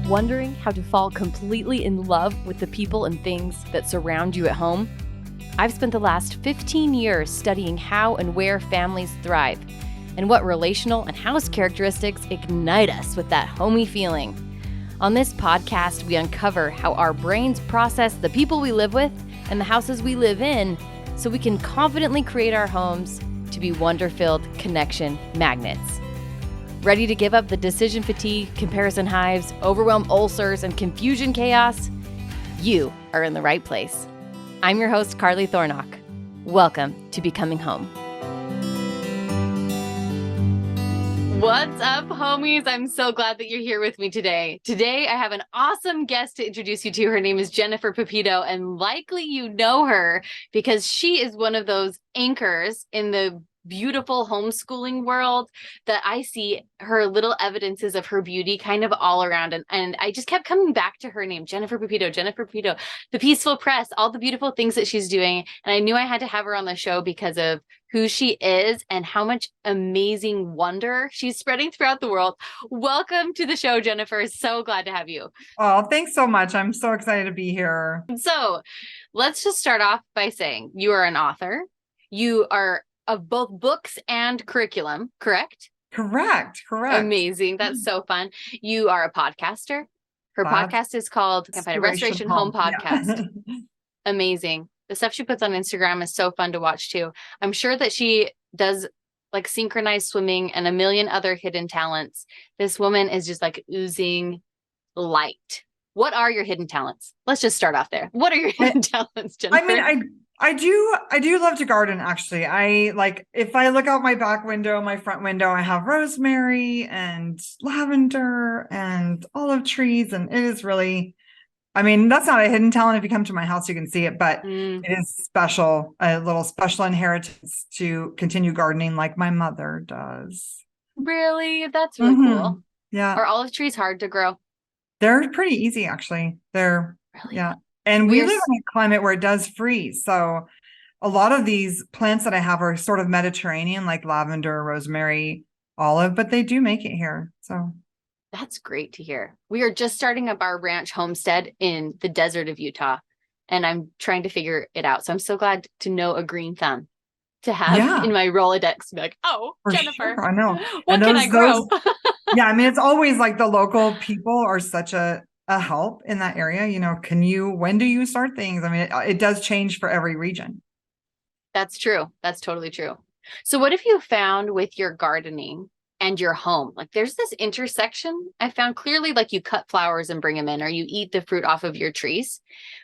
Wondering how to fall completely in love with the people and things that surround you at home? I've spent the last 15 years studying how and where families thrive and what relational and house characteristics ignite us with that homey feeling. On this podcast, we uncover how our brains process the people we live with and the houses we live in so we can confidently create our homes to be wonder-filled connection magnets. Ready to give up the decision fatigue, comparison hives, overwhelm ulcers, and confusion chaos? You are in the right place. I'm your host, Carly Thornock. Welcome to Becoming Home. What's up, homies? I'm so glad that you're here with me today. Today, I have an awesome guest to introduce you to. Her name is Jennifer Pepito, and likely you know her because she is one of those anchors in the beautiful homeschooling world that I see her little evidences of her beauty kind of all around. And I just kept coming back to her name, Jennifer Pepito, the Peaceful Press, all the beautiful things that she's doing. And I knew I had to have her on the show because of who she is and how much amazing wonder she's spreading throughout the world. Welcome to the show, Jennifer. So glad to have you. Oh, thanks so much. I'm so excited to be here. So let's just start off by saying you are an author. You are of both books and curriculum, correct? Correct. Amazing. That's so fun. You are a podcaster. Her podcast is called Restoration Home Podcast. Yeah. Amazing. The stuff she puts on Instagram is so fun to watch too. I'm sure that she does like synchronized swimming and a million other hidden talents. This woman is just like oozing light. What are your hidden talents? Let's just start off there. What are your hidden talents, Jennifer? I do love to garden, actually. If I look out my back window, my front window, I have rosemary and lavender and olive trees. And it is really, that's not a hidden talent. If you come to my house, you can see it, but it is special, a little special inheritance to continue gardening like my mother does. Really? That's really cool. Yeah. Are olive trees hard to grow? They're pretty easy, actually. They're, really? Yeah. And we live in a climate where it does freeze. So a lot of these plants that I have are sort of Mediterranean, like lavender, rosemary, olive, but they do make it here. So that's great to hear. We are just starting up our ranch homestead in the desert of Utah, and I'm trying to figure it out. So I'm so glad to know a green thumb to have in my Rolodex. Be like, oh, Jennifer, sure. I know. What can I grow? Yeah, it's always like the local people are such a help in that area. When do you start things? It does change for every region. That's true. That's totally true. So what have you found with your gardening and your home? Like there's this intersection I found clearly, like you cut flowers and bring them in, or you eat the fruit off of your trees.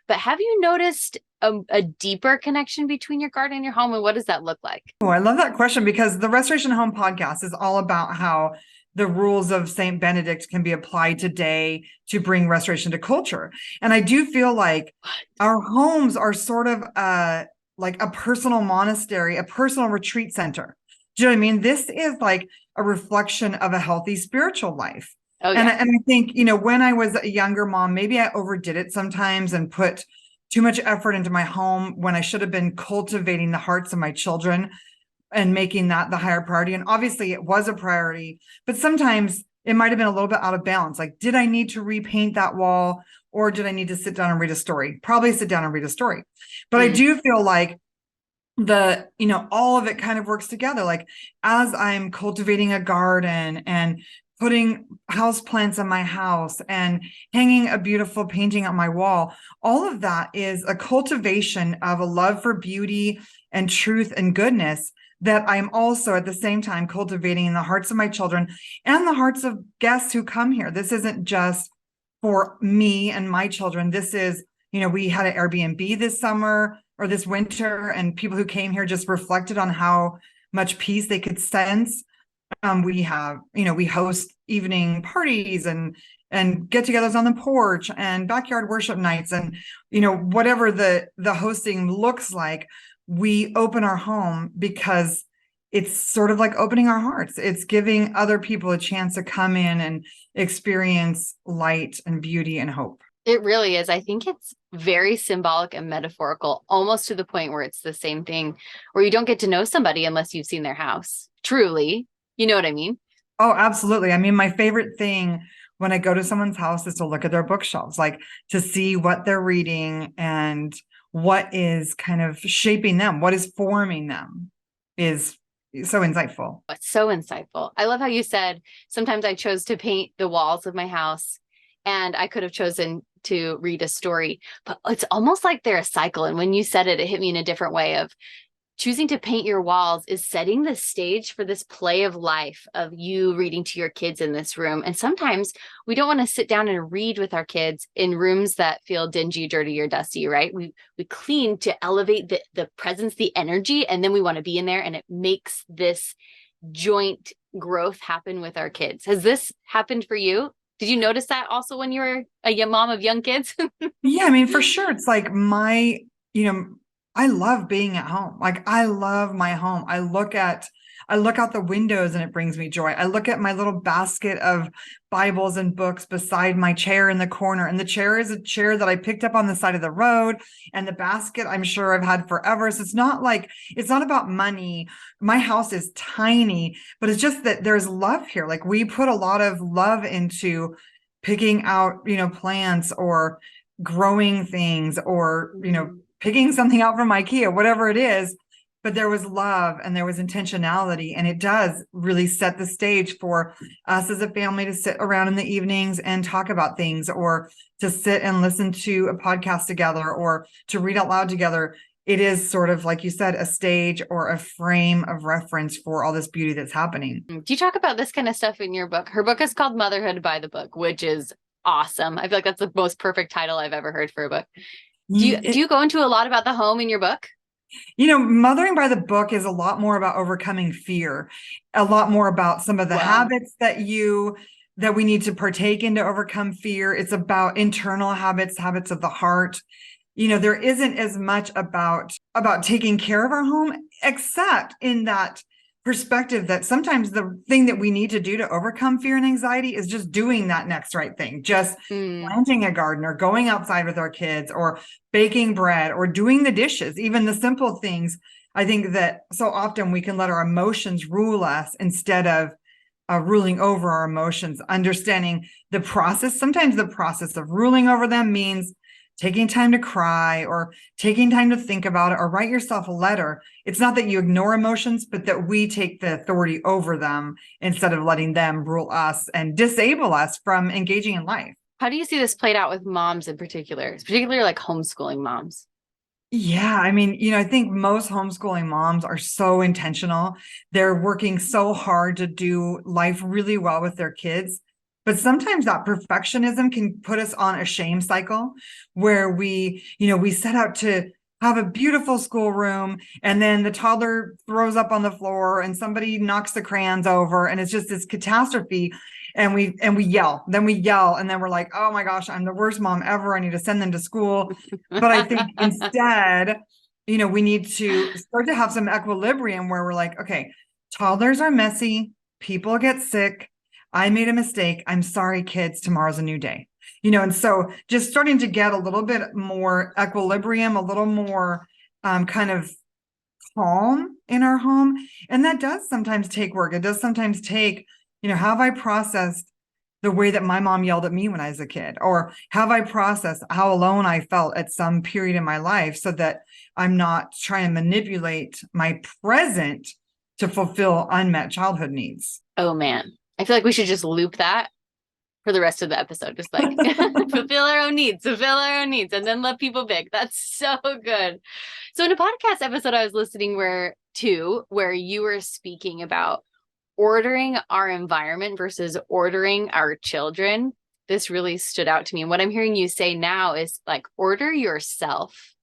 But have you noticed a deeper connection between your garden and your home? And what does that look like? Oh, I love that question because the Restoration Home podcast is all about how the rules of St. Benedict can be applied today to bring restoration to culture. And I do feel like our homes are sort of like a personal monastery, a personal retreat center. Do you know what I mean? This is like a reflection of a healthy spiritual life. Oh, yeah. And I think, when I was a younger mom, maybe I overdid it sometimes and put too much effort into my home when I should have been cultivating the hearts of my children and making that the higher priority. And obviously it was a priority, but sometimes it might've been a little bit out of balance. Like, did I need to repaint that wall or did I need to sit down and read a story? Probably sit down and read a story. But I do feel like all of it kind of works together. Like as I'm cultivating a garden and putting house plants in my house and hanging a beautiful painting on my wall, all of that is a cultivation of a love for beauty and truth and goodness that I'm also at the same time cultivating in the hearts of my children and the hearts of guests who come here. This isn't just for me and my children. This is, we had an Airbnb this summer or this winter, and people who came here just reflected on how much peace they could sense. We host evening parties and get-togethers on the porch and backyard worship nights, and whatever the hosting looks like, we open our home because it's sort of like opening our hearts. It's giving other people a chance to come in and experience light and beauty and hope. It really is. I think it's very symbolic and metaphorical, almost to the point where it's the same thing, where you don't get to know somebody unless you've seen their house. Truly. You know what I mean? Oh, absolutely. My favorite thing when I go to someone's house is to look at their bookshelves, like to see what they're reading and what is kind of shaping them, what is forming them is so insightful. It's so insightful. I love how you said, sometimes I chose to paint the walls of my house and I could have chosen to read a story, but it's almost like they're a cycle. And when you said it, it hit me in a different way of choosing to paint your walls is setting the stage for this play of life of you reading to your kids in this room. And sometimes we don't want to sit down and read with our kids in rooms that feel dingy, dirty, or dusty, right? We clean to elevate the presence, the energy, and then we want to be in there, and it makes this joint growth happen with our kids. Has this happened for you? Did you notice that also when you were a young mom of young kids? Yeah, I mean, for sure. It's like I love being at home. Like I love my home. I look out the windows and it brings me joy. I look at my little basket of Bibles and books beside my chair in the corner. And the chair is a chair that I picked up on the side of the road. And the basket I'm sure I've had forever. So it's not about money. My house is tiny, but it's just that there's love here. Like we put a lot of love into picking out, plants or growing things or, picking something out from IKEA, whatever it is, but there was love and there was intentionality. And it does really set the stage for us as a family to sit around in the evenings and talk about things, or to sit and listen to a podcast together, or to read out loud together. It is sort of, like you said, a stage or a frame of reference for all this beauty that's happening. Do you talk about this kind of stuff in your book? Her book is called Motherhood by the Book, which is awesome. I feel like that's the most perfect title I've ever heard for a book. Do you go into a lot about the home in your book? Mothering by the Book is a lot more about overcoming fear, a lot more about some of the habits that we need to partake in to overcome fear. It's about internal habits of the heart. There isn't as much about taking care of our home, except in that perspective that sometimes the thing that we need to do to overcome fear and anxiety is just doing that next right thing, just planting a garden or going outside with our kids or baking bread or doing the dishes, even the simple things. I think that so often we can let our emotions rule us instead of ruling over our emotions, understanding the process. Sometimes the process of ruling over them means taking time to cry or taking time to think about it or write yourself a letter. It's not that you ignore emotions, but that we take the authority over them instead of letting them rule us and disable us from engaging in life. How do you see this played out with moms in particular, particularly like homeschooling moms? Yeah, I mean, I think most homeschooling moms are so intentional. They're working so hard to do life really well with their kids. But sometimes that perfectionism can put us on a shame cycle where we set out to have a beautiful schoolroom, and then the toddler throws up on the floor and somebody knocks the crayons over, and it's just this catastrophe. And we yell, and then we're like, oh my gosh, I'm the worst mom ever. I need to send them to school. But I think instead, we need to start to have some equilibrium where we're like, okay, toddlers are messy. People get sick. I made a mistake. I'm sorry, kids. Tomorrow's a new day. And so just starting to get a little bit more equilibrium, a little more kind of calm in our home. And that does sometimes take work. It does sometimes take, have I processed the way that my mom yelled at me when I was a kid? Or have I processed how alone I felt at some period in my life so that I'm not trying to manipulate my present to fulfill unmet childhood needs? Oh, man. I feel like we should just loop that for the rest of the episode. Just like fulfill our own needs, and then let people pick. That's so good. So in a podcast episode I was listening where you were speaking about ordering our environment versus ordering our children, this really stood out to me. And what I'm hearing you say now is like order yourself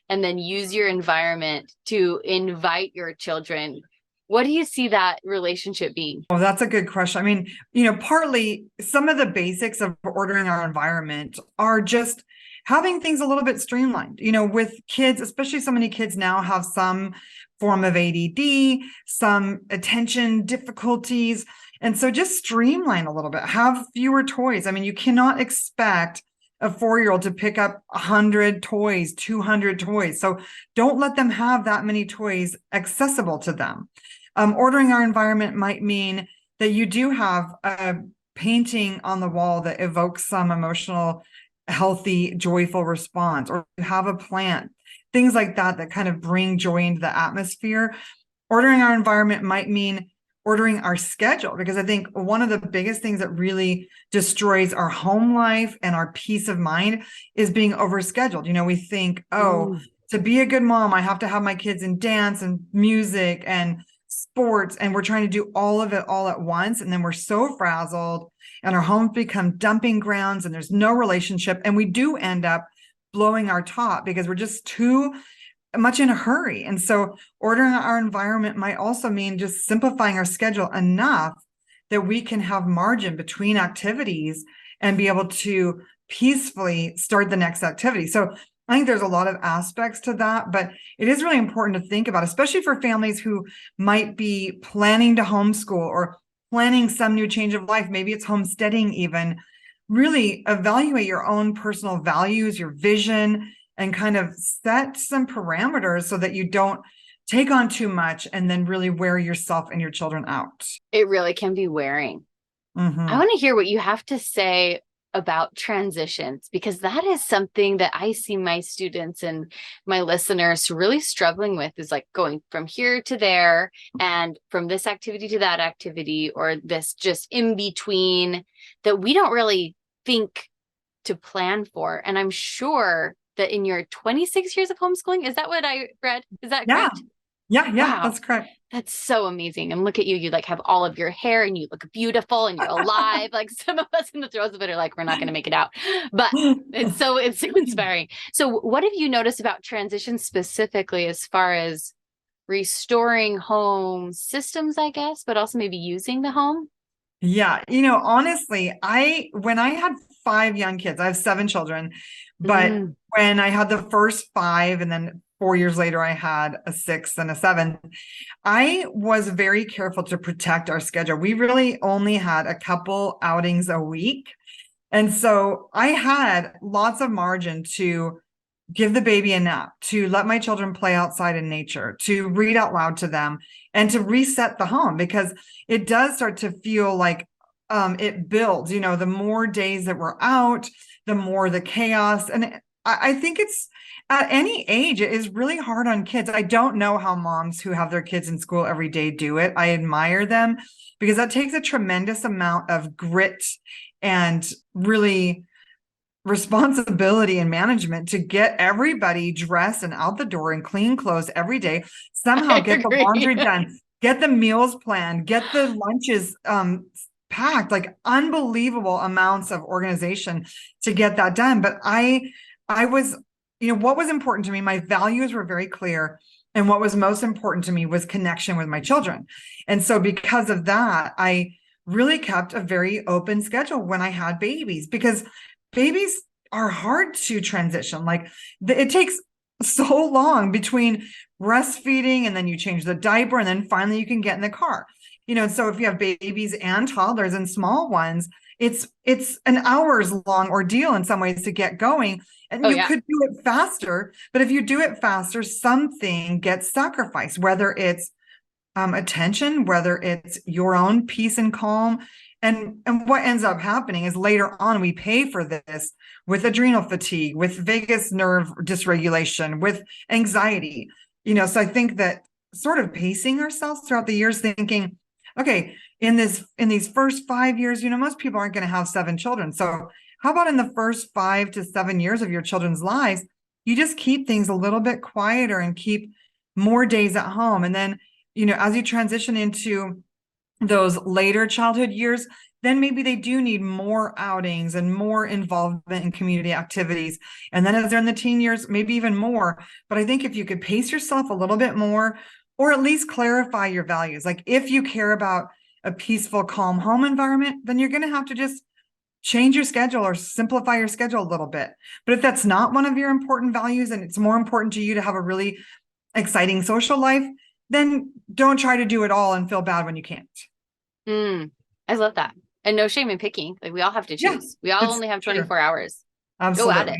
and then use your environment to invite your children. What do you see that relationship being? Oh, that's a good question. I mean, partly some of the basics of ordering our environment are just having things a little bit streamlined, with kids, especially so many kids now have some form of ADD, some attention difficulties. And so just streamline a little bit, have fewer toys. I mean, you cannot expect a 4-year-old to pick up 100 toys, 200 toys. So don't let them have that many toys accessible to them. Ordering our environment might mean that you do have a painting on the wall that evokes some emotional, healthy, joyful response, or you have a plant, things like that, that kind of bring joy into the atmosphere. Ordering our environment might mean ordering our schedule, because I think one of the biggest things that really destroys our home life and our peace of mind is being overscheduled. We think, to be a good mom, I have to have my kids in dance and music and sports, and we're trying to do all of it all at once. And then we're so frazzled and our homes become dumping grounds and there's no relationship. And we do end up blowing our top because we're just too much in a hurry. And so ordering our environment might also mean just simplifying our schedule enough that we can have margin between activities and be able to peacefully start the next activity. So I think there's a lot of aspects to that, but it is really important to think about, especially for families who might be planning to homeschool or planning some new change of life. Maybe it's homesteading even. Really evaluate your own personal values, your vision, and kind of set some parameters so that you don't take on too much and then really wear yourself and your children out. It really can be wearing. Mm-hmm. I want to hear what you have to say about transitions, because that is something that I see my students and my listeners really struggling with, is like going from here to there and from this activity to that activity, or this just in between that we don't really think to plan for. And I'm sure that in your 26 years of homeschooling, is that what I read? Is that correct? Yeah, Wow. That's correct. That's so amazing. And look at you. You like have all of your hair and you look beautiful and you're alive. Like some of us in the throes of it are like, we're not going to make it out, but it's so inspiring. So what have you noticed about transition specifically as far as restoring home systems, I guess, but also maybe using the home? Yeah. Honestly, when I had 5 young kids, I have 7 children, but when I had the first 5 and then 4 years later, I had a 6th and a 7th, I was very careful to protect our schedule. We really only had a couple outings a week. And so I had lots of margin to give the baby a nap, to let my children play outside in nature, to read out loud to them, and to reset the home, because it does start to feel like it builds, the more days that we're out, the more the chaos. And I think it's at any age, it is really hard on kids. I don't know how moms who have their kids in school every day do it. I admire them, because that takes a tremendous amount of grit and really responsibility and management to get everybody dressed and out the door in clean clothes every day, somehow get the laundry done, get the meals planned, get the lunches packed, like unbelievable amounts of organization to get that done. But I was, what was important to me, my values were very clear. And what was most important to me was connection with my children. And so because of that, I really kept a very open schedule when I had babies, because babies are hard to transition. Like it takes so long between breastfeeding and then you change the diaper and then finally you can get in the car. So if you have babies and toddlers and small ones, it's an hours long ordeal in some ways to get going. And you could do it faster, but if you do it faster, something gets sacrificed, whether it's attention, whether it's your own peace and calm. And what ends up happening is later on, we pay for this with adrenal fatigue, with vagus nerve dysregulation, with anxiety, so I think that sort of pacing ourselves throughout the years, thinking, okay, in these first 5 years, most people aren't going to have 7 children. So how about in the first 5 to 7 years of your children's lives, you just keep things a little bit quieter and keep more days at home. And then, as you transition into those later childhood years, then maybe they do need more outings and more involvement in community activities. And then as they're in the teen years, maybe even more. But I think if you could pace yourself a little bit more, or at least clarify your values, like if you care about a peaceful, calm home environment, then you're going to have to just change your schedule or simplify your schedule a little bit. But if that's not one of your important values and it's more important to you to have a really exciting social life, then don't try to do it all and feel bad when you can't. I love that. And no shame in picking. Like we all have to choose. We all only have 24 hours. Absolutely. Go at it.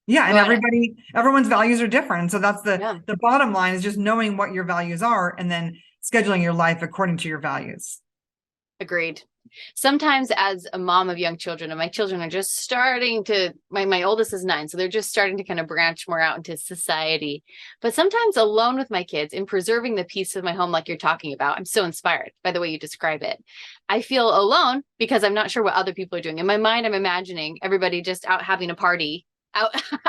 Yeah. And everyone's values are different. So that's the bottom line, is just knowing what your values are and then scheduling your life according to your values. Agreed. Sometimes as a mom of young children, and my children are just starting to, my oldest is 9, so they're just starting to kind of branch more out into society. But sometimes alone with my kids in preserving the peace of my home, like you're talking about, I'm so inspired by the way you describe it. I feel alone because I'm not sure what other people are doing. In my mind, I'm imagining everybody just out having a party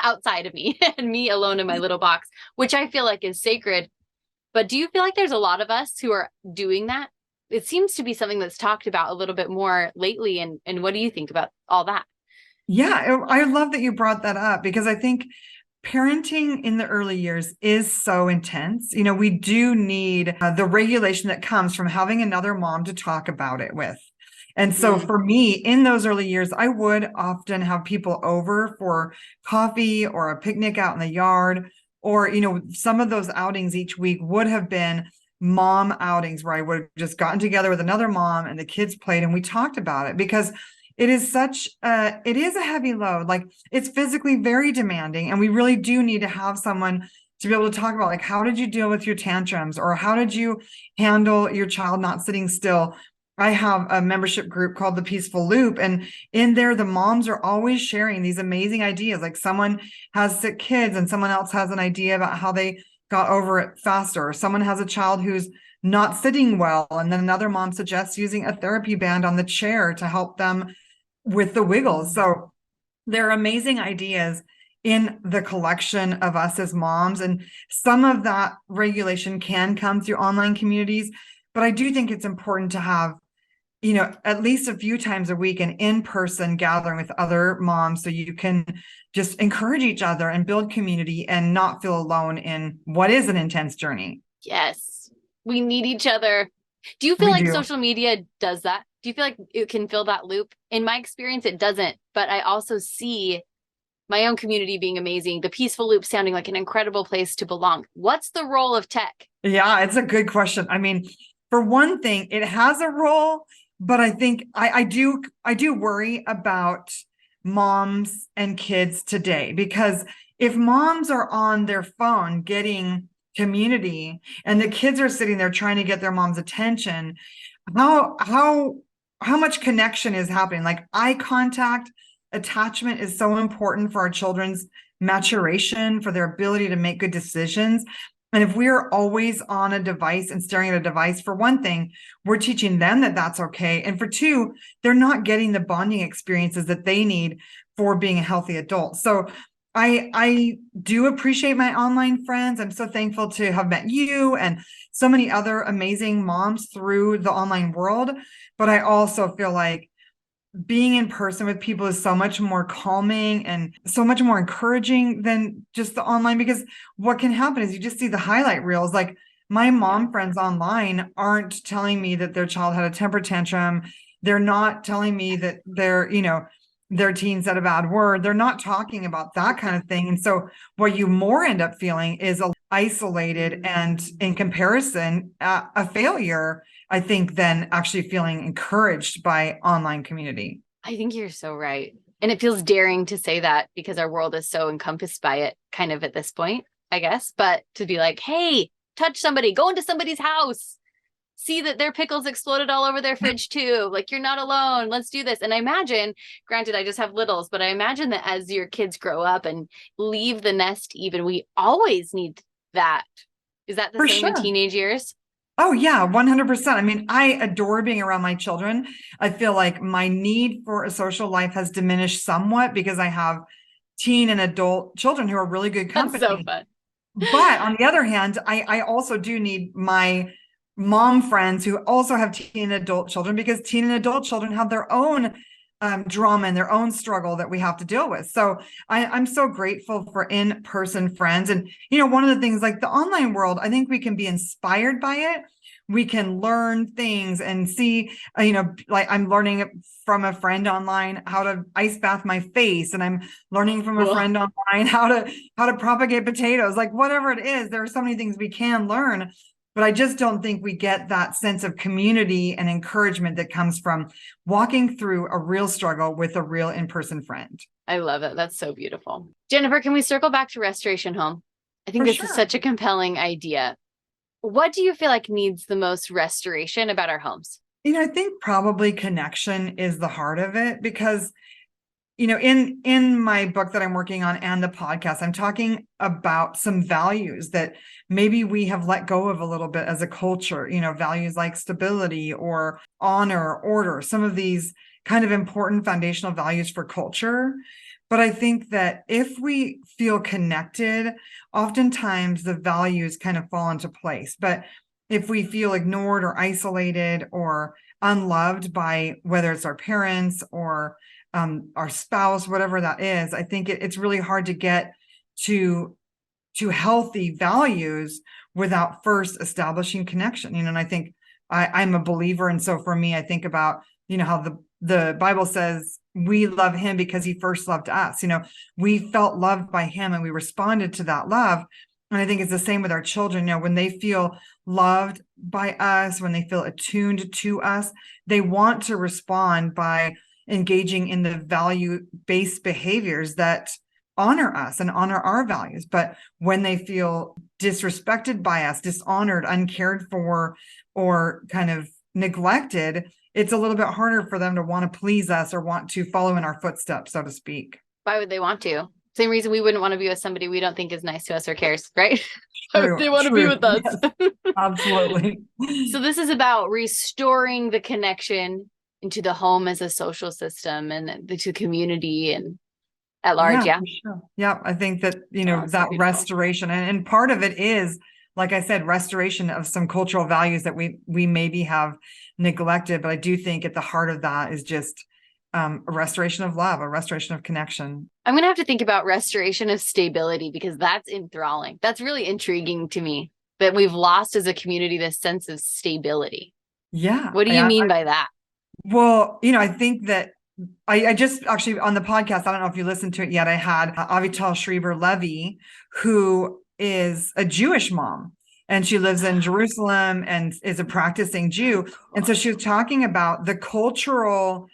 outside of me and me alone in my little box, which I feel like is sacred. But do you feel like there's a lot of us who are doing that? It seems to be something that's talked about a little bit more lately. And what do you think about all that? Yeah, I love that you brought that up because I think parenting in the early years is so intense. We do need the regulation that comes from having another mom to talk about it with. And so for me, in those early years, I would often have people over for coffee or a picnic out in the yard, or, some of those outings each week would have been mom outings where I would have just gotten together with another mom and the kids played and we talked about it because it is it is a heavy load. Like, it's physically very demanding. And we really do need to have someone to be able to talk about, like, how did you deal with your tantrums, or how did you handle your child not sitting still? I have a membership group called the Peaceful Loop. And in there, the moms are always sharing these amazing ideas. Like, someone has sick kids and someone else has an idea about how they got over it faster. Or someone has a child who's not sitting well. And then another mom suggests using a therapy band on the chair to help them with the wiggles. So there are amazing ideas in the collection of us as moms. And some of that regulation can come through online communities. But I do think it's important to have, at least a few times a week, an in-person gathering with other moms so you can just encourage each other and build community and not feel alone in what is an intense journey. Yes, we need each other. Do you feel like social media does that? Do you feel like it can fill that loop? In my experience, it doesn't, but I also see my own community being amazing. The Peaceful Loop sounding like an incredible place to belong. What's the role of tech? Yeah, it's a good question. I mean, for one thing, it has a role, but I think I do worry about moms and kids today, because if moms are on their phone getting community and the kids are sitting there trying to get their mom's attention, how much connection is happening? Like, eye contact, attachment is so important for our children's maturation, for their ability to make good decisions. And if we're always on a device and staring at a device, for one thing, we're teaching them that that's okay. And for two, they're not getting the bonding experiences that they need for being a healthy adult. So I do appreciate my online friends. I'm so thankful to have met you and so many other amazing moms through the online world. But I also feel like being in person with people is so much more calming and so much more encouraging than just the online, because what can happen is you just see the highlight reels. Like, my mom friends online aren't telling me that their child had a temper tantrum. They're not telling me that their teen said a bad word. They're not talking about that kind of thing. And so what you more end up feeling is isolated and, in comparison, a failure, I think, than actually feeling encouraged by online community. I think you're so right. And it feels daring to say that because our world is so encompassed by it kind of at this point, I guess. But to be like, hey, touch somebody, go into somebody's house, see that their pickles exploded all over their fridge too. Like, you're not alone. Let's do this. And I imagine, granted, I just have littles, but I imagine that as your kids grow up and leave the nest, even, we always need that. Is that the same in teenage years? Oh, yeah, 100%. I mean, I adore being around my children. I feel like my need for a social life has diminished somewhat because I have teen and adult children who are really good company. That's so fun. But on the other hand, I also do need my mom friends who also have teen and adult children, because teen and adult children have their own drama and their own struggle that we have to deal with. So I'm so grateful for in-person friends. And, one of the things, like the online world, I think we can be inspired by it. We can learn things and see, like, I'm learning from a friend online how to ice bath my face. And I'm learning from a friend online how to propagate potatoes, like whatever it is. There are so many things we can learn. But I just don't think we get that sense of community and encouragement that comes from walking through a real struggle with a real in-person friend. I love it. That's so beautiful. Jennifer, can we circle back to Restoration Home? I think this is such a compelling idea. What do you feel like needs the most restoration about our homes? I think probably connection is the heart of it, because in my book that I'm working on and the podcast, I'm talking about some values that maybe we have let go of a little bit as a culture, values like stability or honor, order, some of these kind of important foundational values for culture. But I think that if we feel connected, oftentimes the values kind of fall into place. But if we feel ignored or isolated or unloved by whether it's our parents or our spouse, whatever that is, I think it's really hard to get to healthy values without first establishing connection. And I think I'm a believer. And so for me, I think about, how the Bible says we love him because he first loved us. We felt loved by him and we responded to that love. And I think it's the same with our children. When they feel loved by us, when they feel attuned to us, they want to respond by engaging in the value-based behaviors that honor us and honor our values. But when they feel disrespected by us, dishonored, uncared for, or kind of neglected, it's a little bit harder for them to want to please us or want to follow in our footsteps, so to speak. Why would they want to? Same reason we wouldn't want to be with somebody we don't think is nice to us or cares, right? True, they want to be with us. Yes, absolutely. So this is about restoring the connection into the home as a social system and to community and at large. Yeah. Sure. Yeah. I think that, that restoration and part of it is, like I said, restoration of some cultural values that we maybe have neglected. But I do think at the heart of that is just a restoration of love, a restoration of connection. I'm going to have to think about restoration of stability, because that's enthralling. That's really intriguing to me, that we've lost as a community this sense of stability. Yeah. What do you mean by that? Well, I think that I just actually on the podcast, I don't know if you listened to it yet, I had Avital Schreiber-Levy, who is a Jewish mom, and she lives in Jerusalem and is a practicing Jew. And so she was talking about the cultural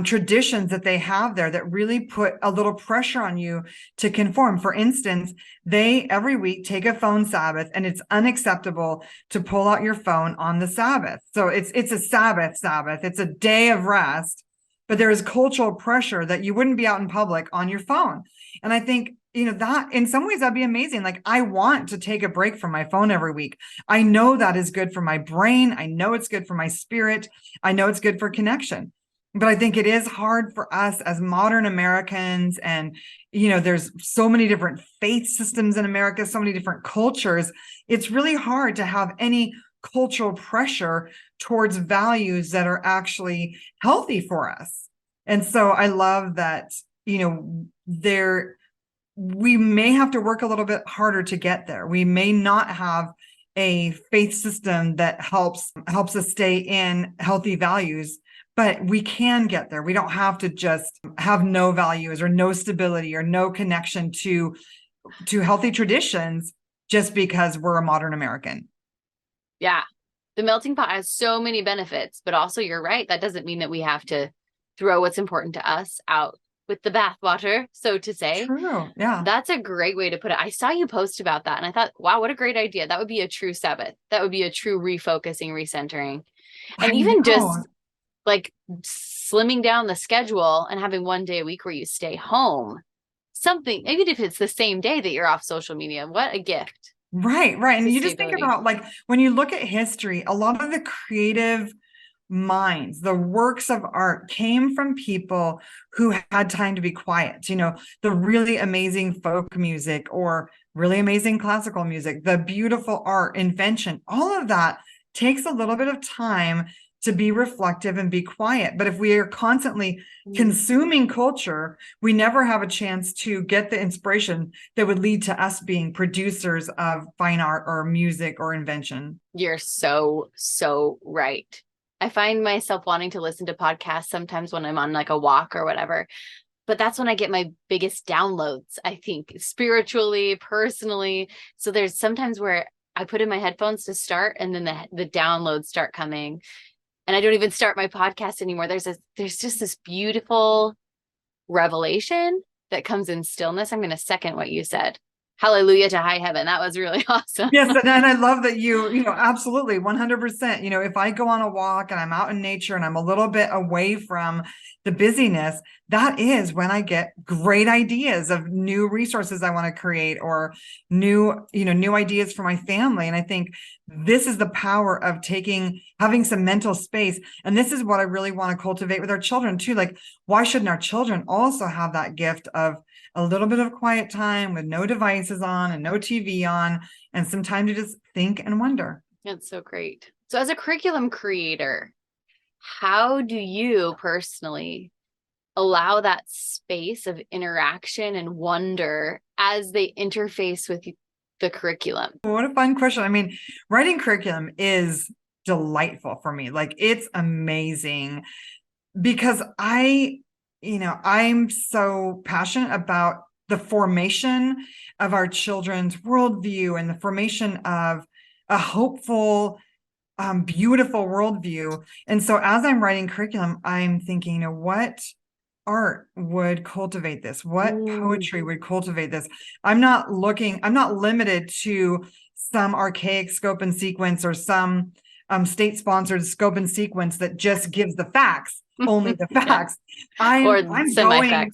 traditions that they have there that really put a little pressure on you to conform. For instance, they every week take a phone Sabbath, and it's unacceptable to pull out your phone on the Sabbath. So it's a Sabbath. It's a day of rest, but there is cultural pressure that you wouldn't be out in public on your phone. And I think, that in some ways that'd be amazing. Like, I want to take a break from my phone every week. I know that is good for my brain. I know it's good for my spirit. I know it's good for connection. But I think it is hard for us as modern Americans. And, there's so many different faith systems in America, so many different cultures. It's really hard to have any cultural pressure towards values that are actually healthy for us. And so I love that, we may have to work a little bit harder to get there. We may not have a faith system that helps us stay in healthy values, but we can get there. We don't have to just have no values or no stability or no connection to healthy traditions just because we're a modern American. Yeah. The melting pot has so many benefits, but also you're right. That doesn't mean that we have to throw what's important to us out with the bathwater, so to say. True. Yeah. That's a great way to put it. I saw you post about that and I thought, wow, what a great idea. That would be a true Sabbath. That would be a true refocusing, recentering. And even just like slimming down the schedule and having one day a week where you stay home. Something, even if it's the same day that you're off social media, what a gift. Right. And you just think about, like, when you look at history, a lot of the creative minds, the works of art came from people who had time to be quiet. The really amazing folk music or really amazing classical music, the beautiful art, invention, all of that takes a little bit of time to be reflective and be quiet. But if we are constantly consuming culture, we never have a chance to get the inspiration that would lead to us being producers of fine art or music or invention. You're so, so right. I find myself wanting to listen to podcasts sometimes when I'm on like a walk or whatever, but that's when I get my biggest downloads, I think, spiritually, personally. So there's sometimes where I put in my headphones to start and then the downloads start coming. And I don't even start my podcast anymore. There's just this beautiful revelation that comes in stillness. I'm going to second what you said. hallelujah to high heaven. That was really awesome. Yes, and I love that absolutely 100%. If I go on a walk and I'm out in nature and I'm a little bit away from the busyness, that is when I get great ideas of new resources I want to create or new ideas for my family. And I think this is the power of having some mental space. And this is what I really want to cultivate with our children too. Like, why shouldn't our children also have that gift of a little bit of quiet time with no devices on and no TV on and some time to just think and wonder? That's so great. So as a curriculum creator, how do you personally allow that space of interaction and wonder as they interface with the curriculum? What a fun question. I mean, writing curriculum is delightful for me. Like, it's amazing because I'm so passionate about the formation of our children's worldview and the formation of a hopeful, beautiful worldview. And so as I'm writing curriculum, I'm thinking, what art would cultivate this? What poetry would cultivate this? I'm not limited to some archaic scope and sequence or some state-sponsored scope and sequence that just gives the facts, only the facts. I'm going,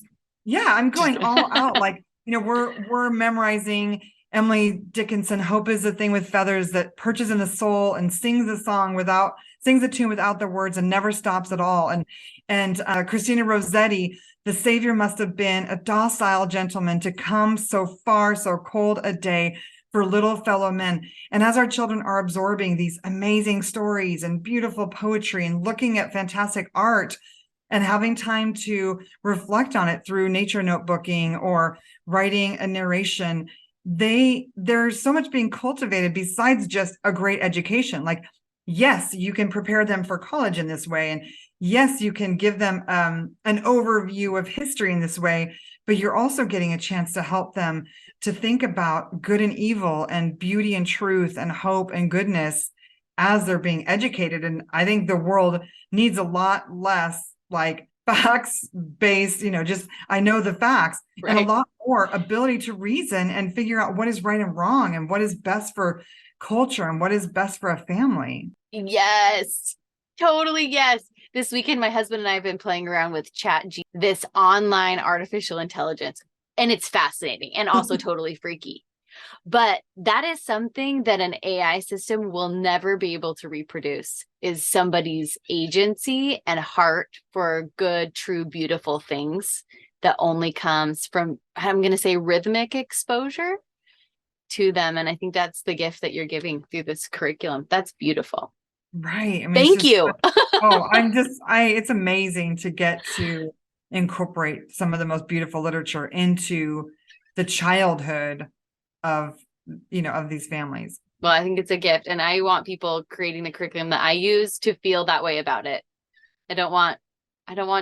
I'm going all out. Like, we're memorizing Emily Dickinson, "Hope is a thing with feathers that perches in the soul and sings a tune without the words and never stops at all." And Christina Rossetti, "The Savior must have been a docile gentleman to come so far, so cold a day for little fellow men." And as our children are absorbing these amazing stories and beautiful poetry and looking at fantastic art and having time to reflect on it through nature notebooking or writing a narration, there's so much being cultivated besides just a great education. Like, yes, you can prepare them for college in this way. And yes, you can give them an overview of history in this way, but you're also getting a chance to help them to think about good and evil and beauty and truth and hope and goodness as they're being educated. And I think the world needs a lot less like facts-based, just I know the facts, right, and a lot more ability to reason and figure out what is right and wrong and what is best for culture and what is best for a family. Yes, totally. Yes. This weekend, my husband and I have been playing around with this online artificial intelligence, and it's fascinating and also totally freaky. But that is something that an AI system will never be able to reproduce, is somebody's agency and heart for good, true, beautiful things that only comes from, I'm going to say, rhythmic exposure to them. And I think that's the gift that you're giving through this curriculum. That's beautiful. Right. I mean, thank you. It's amazing to get to incorporate some of the most beautiful literature into the childhood of these families. Well, I think it's a gift, and I want people creating the curriculum that I use to feel that way about it. I don't want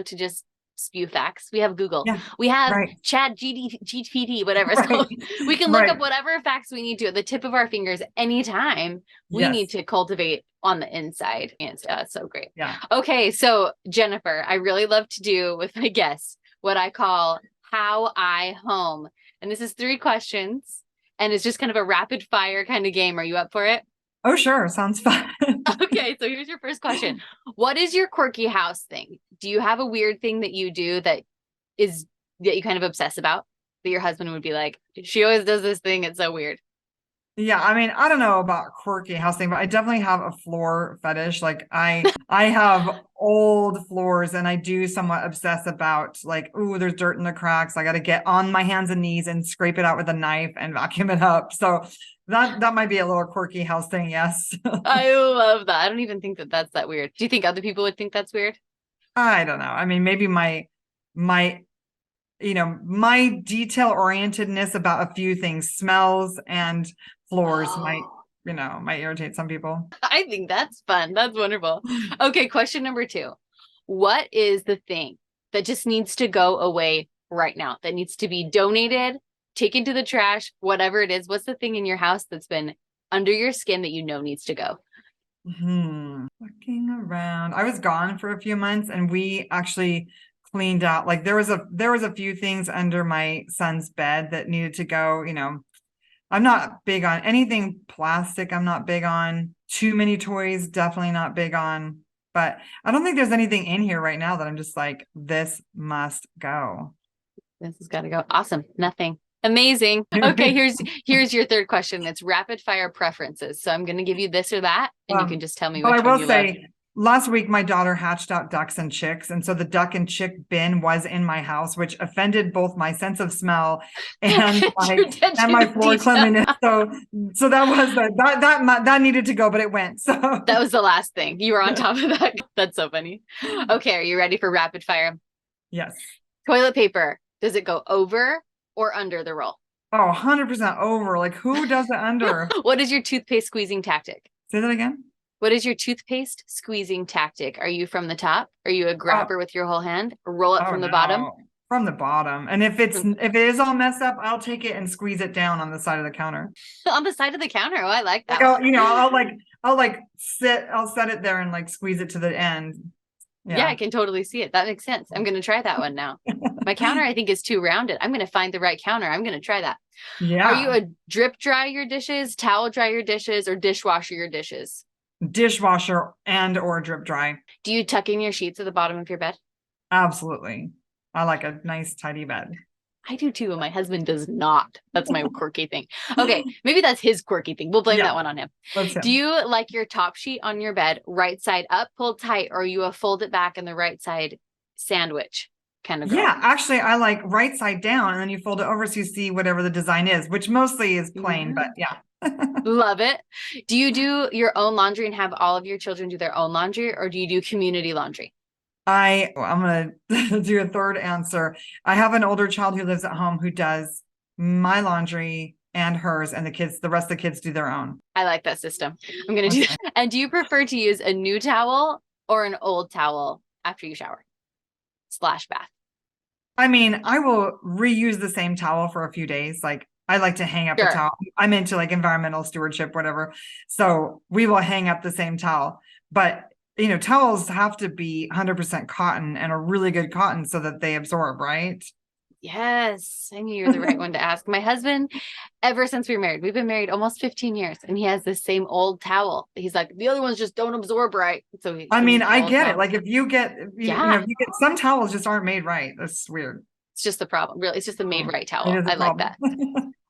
to just spew facts. We have Google. Yeah, we have Chat GPT, whatever. Right. So we can look up whatever facts we need to at the tip of our fingers anytime we need to cultivate on the inside. And it's so great. Yeah. Okay. So Jennifer, I really love to do with my guests what I call How I Home. And this is 3 questions. And it's just kind of a rapid fire kind of game. Are you up for it? Oh, sure. Sounds fun. Okay. So here's your first question. What is your quirky house thing? Do you have a weird thing that you do that you kind of obsess about, that your husband would be like, she always does this thing, it's so weird? Yeah. I mean, I don't know about quirky house thing, but I definitely have a floor fetish. Like I have old floors, and I do somewhat obsess about like, ooh, there's dirt in the cracks. I got to get on my hands and knees and scrape it out with a knife and vacuum it up. So that might be a little quirky house thing. Yes. I love that. I don't even think that's that weird. Do you think other people would think that's weird? I don't know. I mean, maybe my detail orientedness about a few things, smells and floors might irritate some people. I think that's fun. That's wonderful. Okay. Question number 2. What is the thing that just needs to go away right now, that needs to be donated, taken to the trash, whatever it is? What's the thing in your house that's been under your skin that needs to go? Looking around. I was gone for a few months, and we actually cleaned out. Like there was a few things under my son's bed that needed to go, I'm not big on anything plastic. I'm not big on too many toys. Definitely not big on, but I don't think there's anything in here right now that I'm just like, this must go. This has got to go. Awesome. Nothing. Amazing. Okay, here's your third question. It's rapid fire preferences. So I'm going to give you this or that, and you can just tell me which But I one will you say, love. last week my daughter hatched out ducks and chicks, and so the duck and chick bin was in my house, which offended both my sense of smell and my floor cleanliness. So that was that needed to go, but it went. So that was the last thing. You were on top of that. That's so funny. Okay, are you ready for rapid fire? Yes. Toilet paper. Does it go over or under the roll? Oh, 100% over. Like, who does it under? What is your toothpaste squeezing tactic? Say that again. What is your toothpaste squeezing tactic? Are you from the top? Are you a grabber with your whole hand? Or roll it from the bottom? From the bottom. And if it is all messed up, I'll take it and squeeze it down on the side of the counter. On the side of the counter. Oh, I like that. Like, I'll set it there and like squeeze it to the end. Yeah, I can totally see it. That makes sense. I'm going to try that one now. My counter, I think, is too rounded. I'm going to find the right counter. I'm going to try that. Yeah. Are you a drip dry your dishes, towel dry your dishes, or dishwasher your dishes? Dishwasher and or drip dry. Do you tuck in your sheets at the bottom of your bed? Absolutely. I like a nice, tidy bed. I do too, and my husband does not. That's my quirky thing. Okay, maybe that's his quirky thing. We'll blame that one on him. Do you like your top sheet on your bed right side up, pulled tight, or are you a fold it back and the right side sandwich kind of girl? Yeah, actually, I like right side down, and then you fold it over so you see whatever the design is, which mostly is plain, but yeah. Love it. Do you do your own laundry and have all of your children do their own laundry, or do you do community laundry? I'm going to do a third answer. I have an older child who lives at home who does my laundry and hers, and the rest of the kids do their own. I like that system. I'm going to do that. And do you prefer to use a new towel or an old towel after you shower / bath? I mean, I will reuse the same towel for a few days. Like, I like to hang up a towel. I'm into like environmental stewardship, whatever. So we will hang up the same towel, but towels have to be 100% cotton and a really good cotton so that they absorb, right? Yes. I knew you were the right one to ask. My husband, ever since we were married, we've been married almost 15 years, and he has the same old towel. He's like, the other ones just don't absorb right. So I get it. Like if you get some towels just aren't made right. That's weird. It's just the problem. Really, it's just the made right towel. I like that.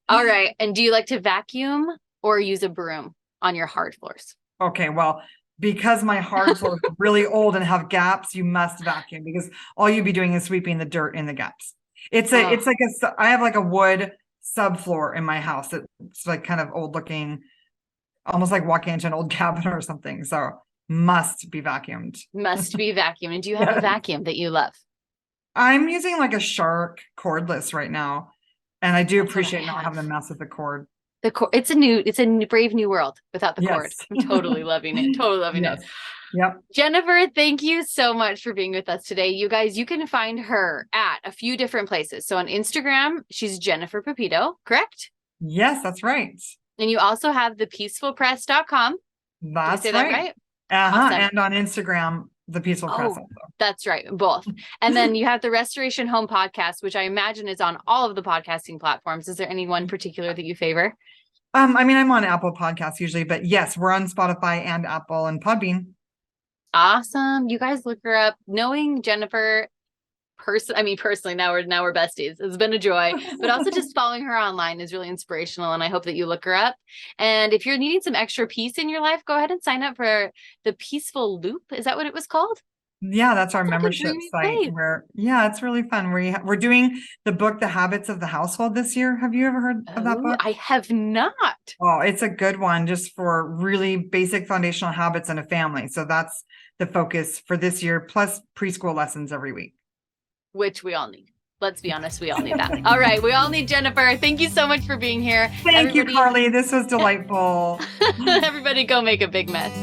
All right. And do you like to vacuum or use a broom on your hard floors? Okay. Well, because my hard floors are really old and have gaps, you must vacuum, because all you'd be doing is sweeping the dirt in the gaps. I have like a wood subfloor in my house. It's like kind of old looking, almost like walking into an old cabin or something. So must be vacuumed. Must be vacuumed. And do you have a vacuum that you love? I'm using like a Shark cordless right now. And I do appreciate not having to mess with the cord. The cord, it's a brave new world without the cord. I'm totally loving it. Totally loving it. Yep. Jennifer, thank you so much for being with us today. You guys, you can find her at a few different places. So on Instagram, she's Jennifer Pepito, correct? Yes, that's right. And you also have thepeacefulpress.com. That's Did I say that right? Awesome. And on Instagram, The Peaceful Press. Also. That's right. Both. And then you have the Restoration Home podcast, which I imagine is on all of the podcasting platforms. Is there any one particular that you favor? I mean, I'm on Apple Podcasts usually, but yes, we're on Spotify and Apple and Podbean. Awesome. You guys look her up. Knowing Jennifer personally, now we're besties. It's been a joy, but also just following her online is really inspirational. And I hope that you look her up. And if you're needing some extra peace in your life, go ahead and sign up for the Peaceful Loop. Is that what it was called? Yeah, that's our membership site. It's really fun. We're doing the book, The Habits of the Household, this year. Have you ever heard of that book? I have not. Oh, it's a good one just for really basic foundational habits in a family. So that's the focus for this year, plus preschool lessons every week. Which we all need. Let's be honest, we all need that. All right, we all need Jennifer. Thank you so much for being here. Thank you, Carly. This was delightful. Everybody go make a big mess.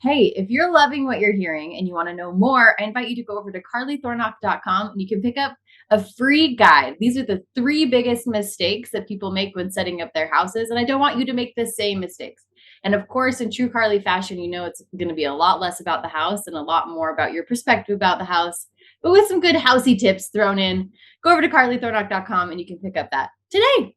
Hey, if you're loving what you're hearing and you want to know more, I invite you to go over to carlythornock.com and you can pick up a free guide. These are the 3 biggest mistakes that people make when setting up their houses. And I don't want you to make the same mistakes. And of course, in true Carly fashion, it's going to be a lot less about the house and a lot more about your perspective about the house. but with some good housey tips thrown in. Go over to carlythornock.com and you can pick up that today.